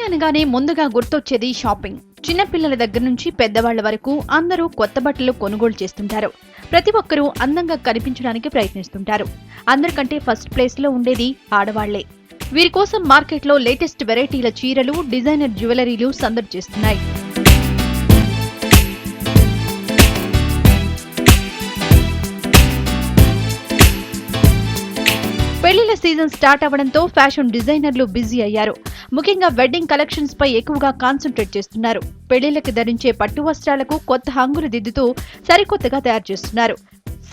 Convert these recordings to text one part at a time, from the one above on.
అనగానే ముందుగా గుర్తొచ్చేది షాపింగ్. చిన్నపిల్లల దగ్గర నుంచి పెద్దవాళ్ల వరకు అందరూ కొత్త బట్టలు కొనుగోలు చేస్తుంటారు. ప్రతి ఒక్కరూ అందంగా కనిపించడానికి ప్రయత్నిస్తుంటారు. అందరికంటే ఫస్ట్ ప్లేస్ లో ఉండేది ఆడవాళ్లే. వీరి కోసం మార్కెట్లో లేటెస్ట్ వెరైటీల చీరలు, డిజైనర్ జ్యువెలరీలు సందడి చేస్తున్నాయి. పెళ్లిళ్ల సీజన్ స్టార్ట్ అవడంతో ఫ్యాషన్ డిజైనర్లు బిజీ అయ్యారు. ముఖ్యంగా వెడ్డింగ్ కలెక్షన్స్ పై ఎక్కువగా కాన్సంట్రేట్ చేస్తున్నారు. పెళ్లిళ్లకు ధరించే పట్టు వస్త్రాలకు కొత్త హంగులు దిద్దుతూ సరికొత్తగా తయారు చేస్తున్నారు.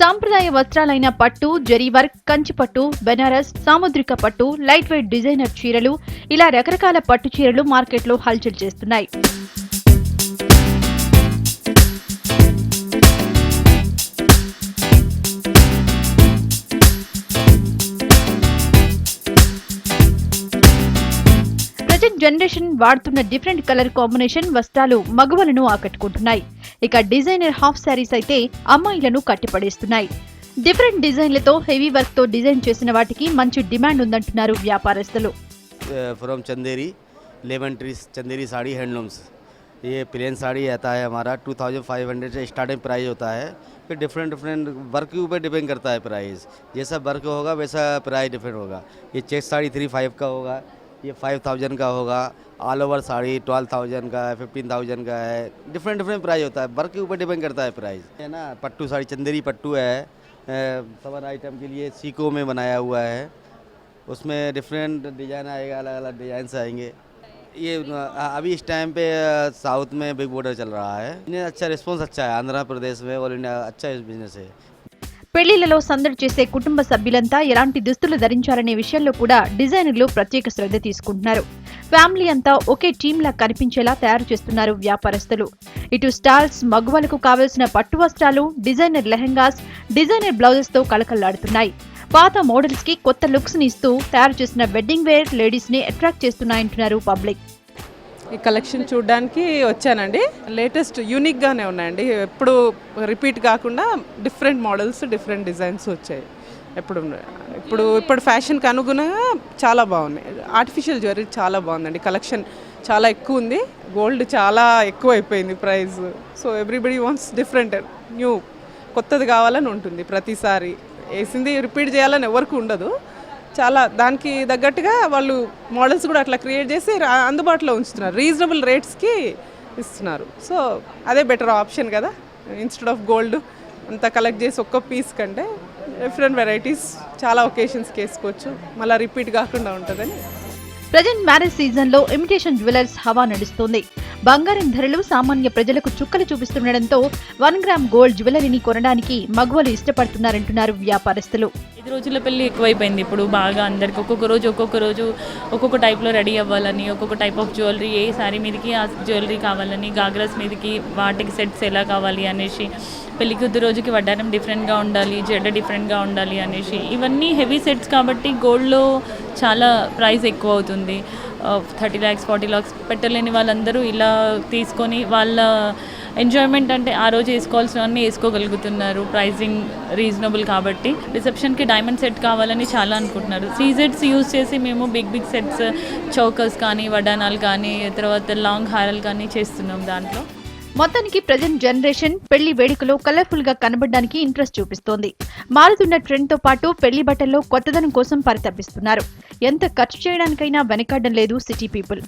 సాంప్రదాయ వస్త్రాలైన పట్టు, జరీ వర్క్, కంచిపట్టు, బెనారస్, సాముద్రిక పట్టు, లైట్ వెయిట్ డిజైనర్ చీరలు, ఇలా రకరకాల పట్టు చీరలు మార్కెట్లో హల్చల్ చేస్తున్నాయి. ప్రజెంట్ జనరేషన్ వాడుతున్న డిఫరెంట్ కలర్ కాంబినేషన్ వస్త్రాలు మగవలను ఆకట్టుకుంటున్నాయి. ఇక డిజైనర్ హాఫ్ శారీస్ అయితే అమ్మాయిలను కట్టిపడేస్తున్నాయి. డిఫరెంట్ డిజైన్లతో హెవీ వర్క్ తో డిజైన్ చేసిన వాటికి మంచి డిమాండ్ ఉందంటున్నారు వ్యాపారస్తులు. From Chanderi, lemon trees Chanderi sari handlooms. ये प्लेन साड़ी आता है हमारा 2500 से स्टार्टिंग प्राइस होता है. फिर डिफरेंट वर्क के ऊपर डिपेंड करता है प्राइस. जैसा वर्क होगा वैसा प्राइस डिफरेंट होगा. ये चेक साड़ी 35 का होगा, ये 5000 का होगा. ऑल ओवर साड़ी 12000 का है, 15000 का है. डिफरेंट प्राइस होता है, वर्क के ऊपर डिपेंड करता है प्राइस, है ना. पट्टू साड़ी चंदेरी पट्टू है, समर आइटम के लिए सीको में बनाया हुआ है. उसमें डिफरेंट डिज़ाइन आएगा, अलग अलग डिज़ाइन आएंगे. ये अभी इस टाइम पे साउथ में बिग बॉर्डर चल रहा है. इन्हें अच्छा रिस्पॉन्स अच्छा है. आंध्र प्रदेश में ऑल इंडिया अच्छा बिजनेस है. పెళ్లిళ్లలో సందడి చేసే కుటుంబ సభ్యులంతా ఎలాంటి దుస్తులు ధరించాలనే విషయంలో కూడా డిజైనర్లు ప్రత్యేక శ్రద్ధ తీసుకుంటున్నారు. ఫ్యామిలీ అంతా ఒకే టీంలా కనిపించేలా తయారు చేస్తున్నారు వ్యాపారస్తులు. ఇటు స్టాల్స్, మగువలకు కావలసిన పట్టు వస్త్రాలు, డిజైనర్ లెహెంగాస్, డిజైనర్ బ్లౌజెస్ తో కళకళలాడుతున్నాయి. పాత మోడల్స్ కి కొత్త లుక్స్ ని ఇస్తూ తయారు చేసిన వెడ్డింగ్ వేర్ లేడీస్ ని అట్రాక్ట్ చేస్తున్నాయంటున్నారు పబ్లిక్. ఈ కలెక్షన్ చూడడానికి వచ్చానండి. లేటెస్ట్ యూనిక్గానే ఉన్నాయండి. ఎప్పుడు రిపీట్ కాకుండా డిఫరెంట్ మోడల్స్, డిఫరెంట్ డిజైన్స్ వచ్చాయి. ఇప్పుడు ఫ్యాషన్కి అనుగుణంగా చాలా బాగున్నాయి. ఆర్టిఫిషియల్ జ్యువెలరీ చాలా బాగుందండి. కలెక్షన్ చాలా ఎక్కువ ఉంది. గోల్డ్ చాలా ఎక్కువ అయిపోయింది price. So everybody wants different, new, కొత్తది కావాలని ఉంటుంది. ప్రతిసారి వేసింది రిపీట్ చేయాలని ఎవరికి ఉండదు. చాలా దానికి తగ్గట్టుగా వాళ్ళు మోడల్స్ కూడా అట్లా క్రియేట్ చేసి అందుబాటులో ఉంచుతున్నారు. రీజనబుల్ రేట్స్కి ఇస్తున్నారు. సో అదే బెటర్ ఆప్షన్ కదా. ఇన్స్టెడ్ ఆఫ్ గోల్డ్ అంతా కలెక్ట్ చేసి ఒక్క పీస్ కంటే డిఫరెంట్ వెరైటీస్ చాలా ఒకేషన్స్కి వేసుకోవచ్చు. మళ్ళీ రిపీట్ కాకుండా ఉంటుందని. ప్రజెంట్ మ్యారేజ్ సీజన్ లో ఇమిటేషన్ జ్యువెలర్స్ హవా నడుస్తోంది. బంగారం ధరలు సామాన్య ప్రజలకు చుక్కలు చూపిస్తుండటంతో 1 గ్రామ్ గోల్డ్ జ్యువెలరీని కొనడానికి మగవాళ్ళు ఇష్టపడుతున్నారంటున్నారు వ్యాపారస్తులు. 5 రోజుల పెళ్లి ఎక్కువైపోయింది ఇప్పుడు బాగా. అందరికి ఒక్కొక్క రోజు ఒక్కొక్క టైప్లో రెడీ అవ్వాలని, ఒక్కొక్క టైప్ ఆఫ్ జ్యువెలరీ, ఏ శారీ మీదకి ఆ జ్యువెలరీ కావాలని, గాగ్రాస్ మీదకి వాటికి సెట్స్ ఎలా కావాలి అనేసి, పెళ్లి కూతురు రోజుకి వడ్డానం డిఫరెంట్గా ఉండాలి, జడ డిఫరెంట్గా ఉండాలి అనేసి, ఇవన్నీ హెవీ సెట్స్ కాబట్టి గోల్డ్లో చాలా ప్రైస్ ఎక్కువ అవుతుంది. 30 lakhs 40 lakhs పెట్టలేని వాళ్ళందరూ ఇలా తీసుకొని వాళ్ళ ఎంజాయ్మెంట్ అంటే ఆ రోజు వేసుకోవాల్సినవన్నీ వేసుకోగలుగుతున్నారు. ప్రైజింగ్ రీజనబుల్ కాబట్టి. రిసెప్షన్కి డైమండ్ సెట్ కావాలని చాలా అనుకుంటున్నారు. సీజెట్స్ యూజ్ చేసి మేము బిగ్ సెట్స్, చౌకర్స్ కానీ, వడ్డానాలు కానీ, తర్వాత లాంగ్ హారాలు కానీ చేస్తున్నాం దాంట్లో. మొత్తానికి ప్రజెంట్ జనరేషన్ పెళ్లి వేడుకలో కలర్ఫుల్ గా కనబడడానికి ఇంట్రెస్ట్ చూపిస్తోంది. మారుతున్న ట్రెండ్ తో పాటు పెళ్లి బట్టల్లో కొత్తదనం కోసం పరితపిస్తున్నారు. ఎంత ఖర్చు చేయడానికైనా వెనకాడడం లేదు సిటీ పీపుల్.